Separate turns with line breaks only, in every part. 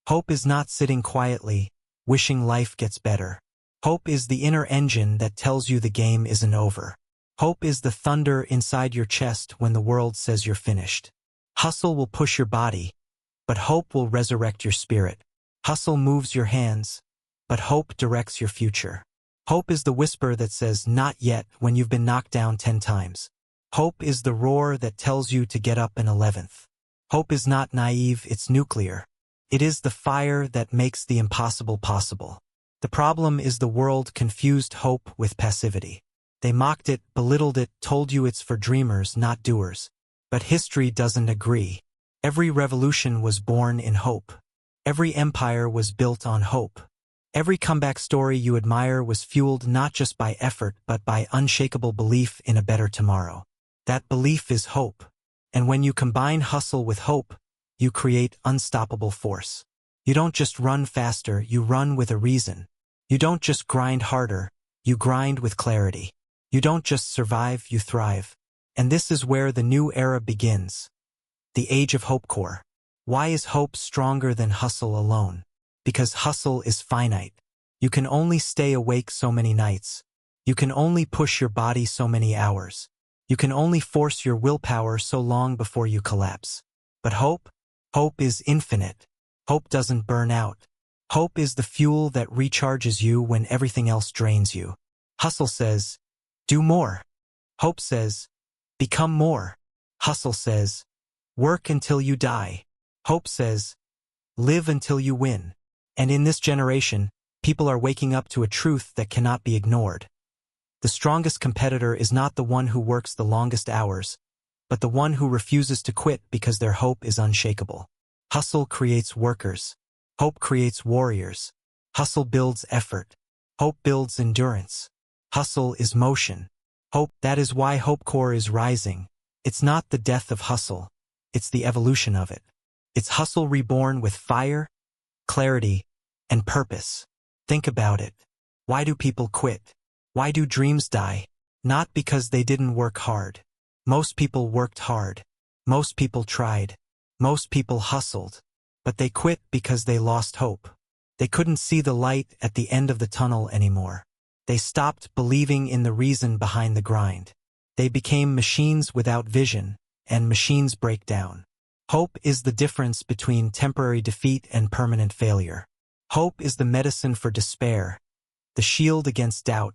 Hope is not sitting quietly, wishing life gets better. Hope is the inner engine that tells you the game isn't over. Hope is the thunder inside your chest when the world says you're finished. Hustle will push your body, but hope will resurrect your spirit. Hustle moves your hands, but hope directs your future. Hope is the whisper that says not yet when you've been knocked down 10 times. Hope is the roar that tells you to get up an 11th. Hope is not naive, it's nuclear. It is the fire that makes the impossible possible. The problem is the world confused hope with passivity. They mocked it, belittled it, told you it's for dreamers, not doers. But history doesn't agree. Every revolution was born in hope. Every empire was built on hope. Every comeback story you admire was fueled not just by effort but by unshakable belief in a better tomorrow. That belief is hope. And when you combine hustle with hope, you create unstoppable force. You don't just run faster, you run with a reason. You don't just grind harder, you grind with clarity. You don't just survive, you thrive. And this is where the new era begins. The age of hope core. Why is hope stronger than hustle alone? Because hustle is finite. You can only stay awake so many nights. You can only push your body so many hours. You can only force your willpower so long before you collapse. But hope? Hope is infinite. Hope doesn't burn out. Hope is the fuel that recharges you when everything else drains you. Hustle says, do more. Hope says, become more. Hustle says, work until you die. Hope says, live until you win. And in this generation, people are waking up to a truth that cannot be ignored. The strongest competitor is not the one who works the longest hours, but the one who refuses to quit because their hope is unshakable. Hustle creates workers. Hope creates warriors. Hustle builds effort. Hope builds endurance. Hustle is motion. Hope, that is why Hope Core is rising. It's not the death of hustle. It's the evolution of it. It's hustle reborn with fire, clarity, and purpose. Think about it. Why do people quit? Why do dreams die? Not because they didn't work hard. Most people worked hard. Most people tried. Most people hustled. But they quit because they lost hope. They couldn't see the light at the end of the tunnel anymore. They stopped believing in the reason behind the grind. They became machines without vision, and machines break down. Hope is the difference between temporary defeat and permanent failure. Hope is the medicine for despair, the shield against doubt,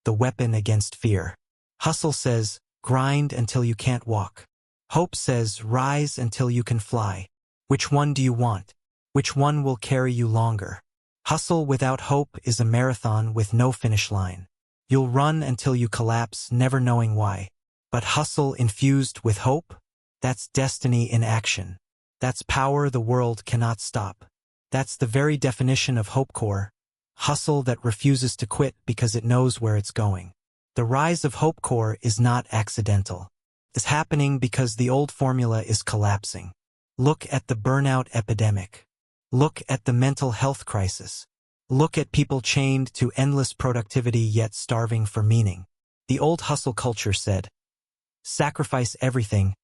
the weapon against fear. Hustle says, grind until you can't walk. Hope says, rise until you can fly. Which one do you want? Which one will carry you longer? Hustle without hope is a marathon with no finish line. You'll run until you collapse, never knowing why. But hustle infused with hope? That's destiny in action. That's power the world cannot stop. That's the very definition of Hope Core. Hustle that refuses to quit because it knows where it's going. The rise of Hope Core is not accidental. It's happening because the old formula is collapsing. Look at the burnout epidemic. Look at the mental health crisis. Look at people chained to endless productivity yet starving for meaning. The old hustle culture said, sacrifice everything,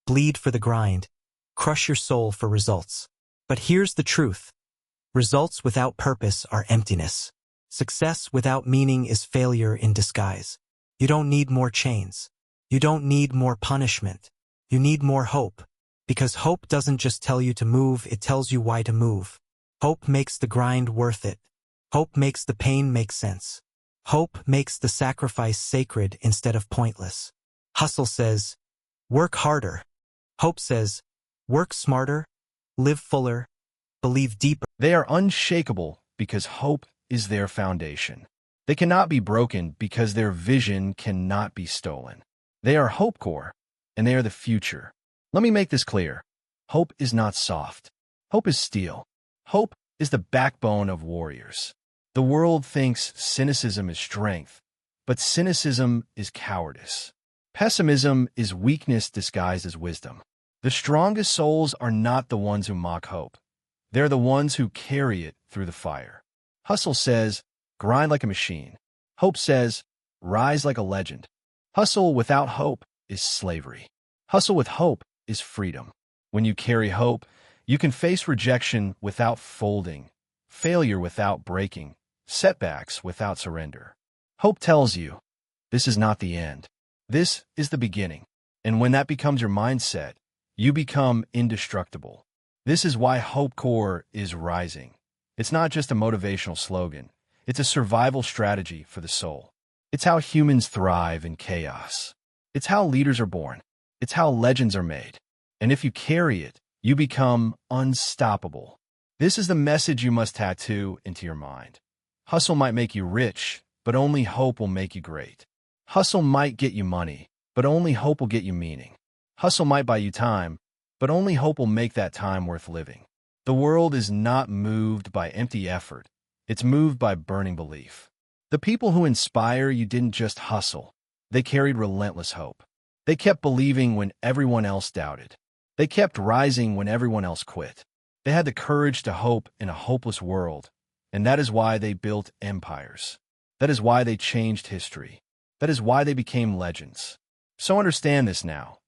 bleed for the grind, crush your soul for results. But here's the truth. Results without purpose are emptiness. Success without meaning is failure in disguise. You don't need more chains. You don't need more punishment. You need more hope. Because hope doesn't just tell you to move, it tells you why to move. Hope makes the grind worth it. Hope makes the pain make sense. Hope makes the sacrifice sacred instead of pointless. Hustle says, work harder. Hope says, work smarter, live fuller, believe deeper.
They are unshakable because hope is their foundation. They cannot be broken because their vision cannot be stolen. They are Hope Core, and they are the future. Let me make this clear. Hope is not soft. Hope is steel. Hope is the backbone of warriors. The world thinks cynicism is strength, but cynicism is cowardice. Pessimism is weakness disguised as wisdom. The strongest souls are not the ones who mock hope. They're the ones who carry it through the fire. Hustle says, grind like a machine. Hope says, rise like a legend. Hustle without hope is slavery. Hustle with hope is freedom. When you carry hope, You can face rejection without folding, failure without breaking, setbacks without surrender. Hope tells you, this is not the end. This is the beginning. And when that becomes your mindset, you become indestructible. This is why Hope Core is rising. It's not just a motivational slogan. It's a survival strategy for the soul. It's how humans thrive in chaos. It's how leaders are born. It's how legends are made. And if you carry it, you become unstoppable. This is the message you must tattoo into your mind. Hustle might make you rich, but only hope will make you great. Hustle might get you money, but only hope will get you meaning. Hustle might buy you time, but only hope will make that time worth living. The world is not moved by empty effort. It's moved by burning belief. The people who inspire you didn't just hustle. They carried relentless hope. They kept believing when everyone else doubted. They kept rising when everyone else quit. They had the courage to hope in a hopeless world, and that is why they built empires. That is why they changed history. That is why they became legends. So understand this now.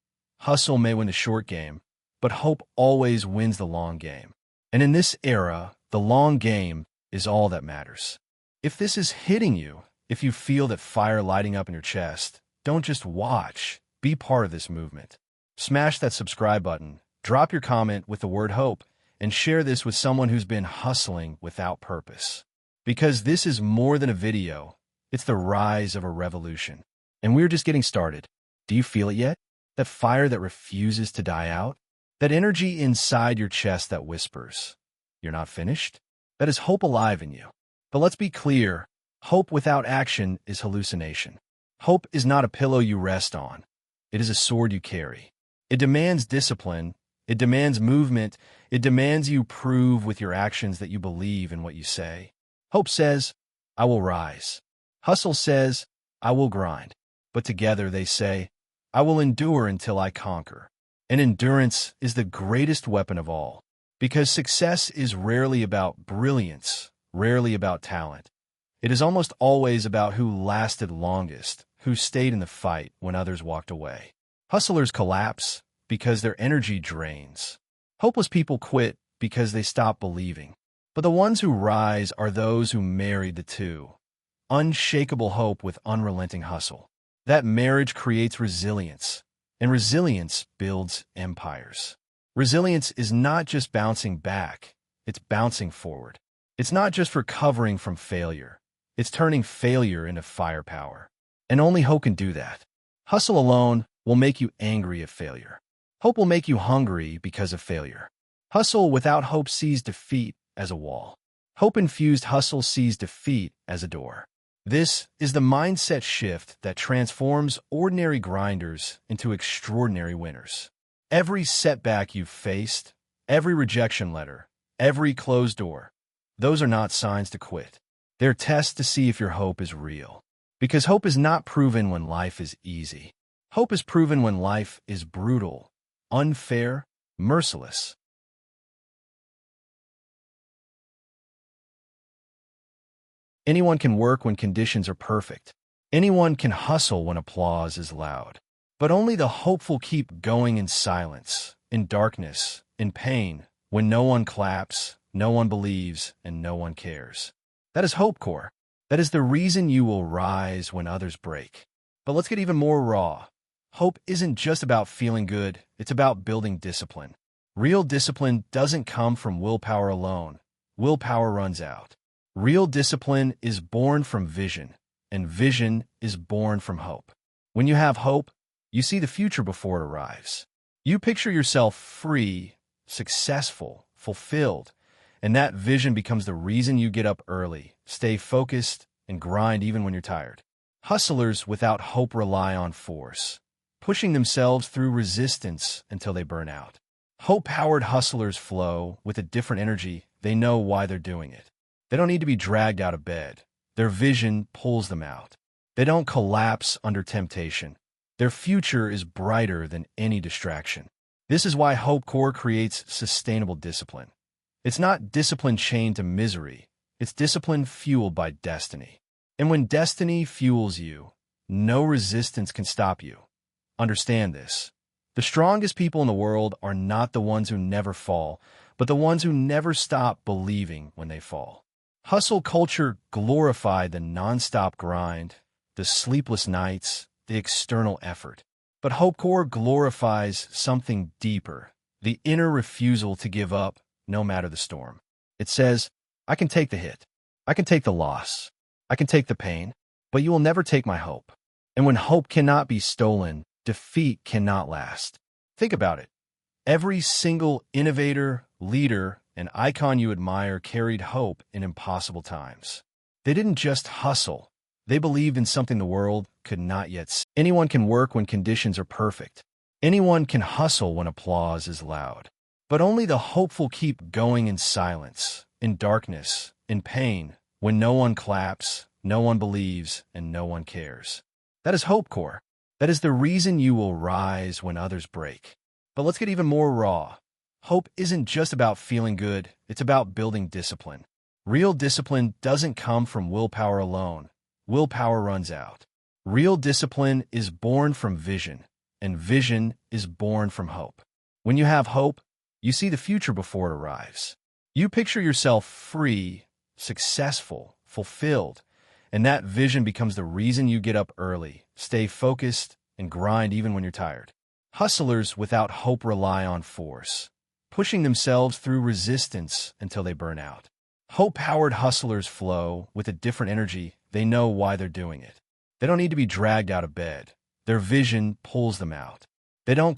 Hustle may win the short game, but hope always wins the long game. And in this era, the long game is all that matters. If this is hitting you, if you feel that fire lighting up in your chest, don't just watch, be part of this movement. Smash that subscribe button, drop your comment with the word hope, and share this with someone who's been hustling without purpose. Because this is more than a video, it's the rise of a revolution. And we're just getting started. Do you feel it yet? That fire that refuses to die out? That energy inside your chest that whispers, you're not finished? That is hope alive in you. But let's be clear, hope without action is hallucination. Hope is not a pillow you rest on. It is a sword you carry. It demands discipline. It demands movement. It demands you prove with your actions that you believe in what you say. Hope says, I will rise. Hustle says, I will grind. But together they say, I will endure until I conquer. And endurance is the greatest weapon of all. Because success is rarely about brilliance, rarely about talent. It is almost always about who lasted longest, who stayed in the fight when others walked away. Hustlers collapse because their energy drains. Hopeless people quit because they stop believing. But the ones who rise are those who married the two. Unshakable hope with unrelenting hustle. That marriage creates resilience, and resilience builds empires. Resilience is not just bouncing back, it's bouncing forward. It's not just recovering from failure, it's turning failure into firepower. And only hope can do that. Hustle alone will make you angry at failure. Hope will make you hungry because of failure. Hustle without hope sees defeat as a wall. Hope-infused hustle sees defeat as a door. This is the mindset shift that transforms ordinary grinders into extraordinary winners. Every setback you've faced, every rejection letter, every closed door, those are not signs to quit. They're tests to see if your hope is real. Because hope is not proven when life is easy. Hope is proven when life is brutal, unfair, merciless. Anyone can work when conditions are perfect. Anyone can hustle when applause is loud. But only the hopeful keep going in silence, in darkness, in pain, when no one claps, no one believes, and no one cares. That is Hope Core. That is the reason you will rise when others break. But let's get even more raw. Hope isn't just about feeling good, it's about building discipline. Real discipline doesn't come from willpower alone. Willpower runs out. Real discipline is born from vision, and vision is born from hope. When you have hope, you see the future before it arrives. You picture yourself free, successful, fulfilled, and that vision becomes the reason you get up early, stay focused, and grind even when you're tired. Hustlers without hope rely on force, pushing themselves through resistance until they burn out. Hope-powered hustlers flow with a different energy. They know why they're doing it. They don't need to be dragged out of bed. Their vision pulls them out. They don't collapse under temptation. Their future is brighter than any distraction. This is why Hope Core creates sustainable discipline. It's not discipline chained to misery. It's discipline fueled by destiny. And when destiny fuels you, no resistance can stop you. Understand this. The strongest people in the world are not the ones who never fall, but the ones who never stop believing when they fall. Hustle culture glorified the nonstop grind, the sleepless nights, the external effort. But hopecore glorifies something deeper, the inner refusal to give up no matter the storm. It says, I can take the hit, I can take the loss, I can take the pain, but you will never take my hope. And when hope cannot be stolen, defeat cannot last. Think about it. Every single innovator, leader, and icon you admire carried hope in impossible times. They didn't just hustle. They believed in something the world could not yet see. Anyone can work when conditions are perfect. Anyone can hustle when applause is loud. But only the hopeful keep going in silence, in darkness, in pain, when no one claps, no one believes, and no one cares. That is hopecore. That is the reason you will rise when others break. But let's get even more raw. Hope isn't just about feeling good, it's about building discipline. Real discipline doesn't come from willpower alone. Willpower runs out. Real discipline is born from vision, and vision is born from hope. When you have hope, you see the future before it arrives. You picture yourself free, successful, fulfilled, and that vision becomes the reason you get up early, stay focused, and grind even when you're tired. Hustlers without hope rely on force, pushing themselves through resistance until they burn out. Hope-powered hustlers flow with a different energy. They know why they're doing it. They don't need to be dragged out of bed. Their vision pulls them out. They don't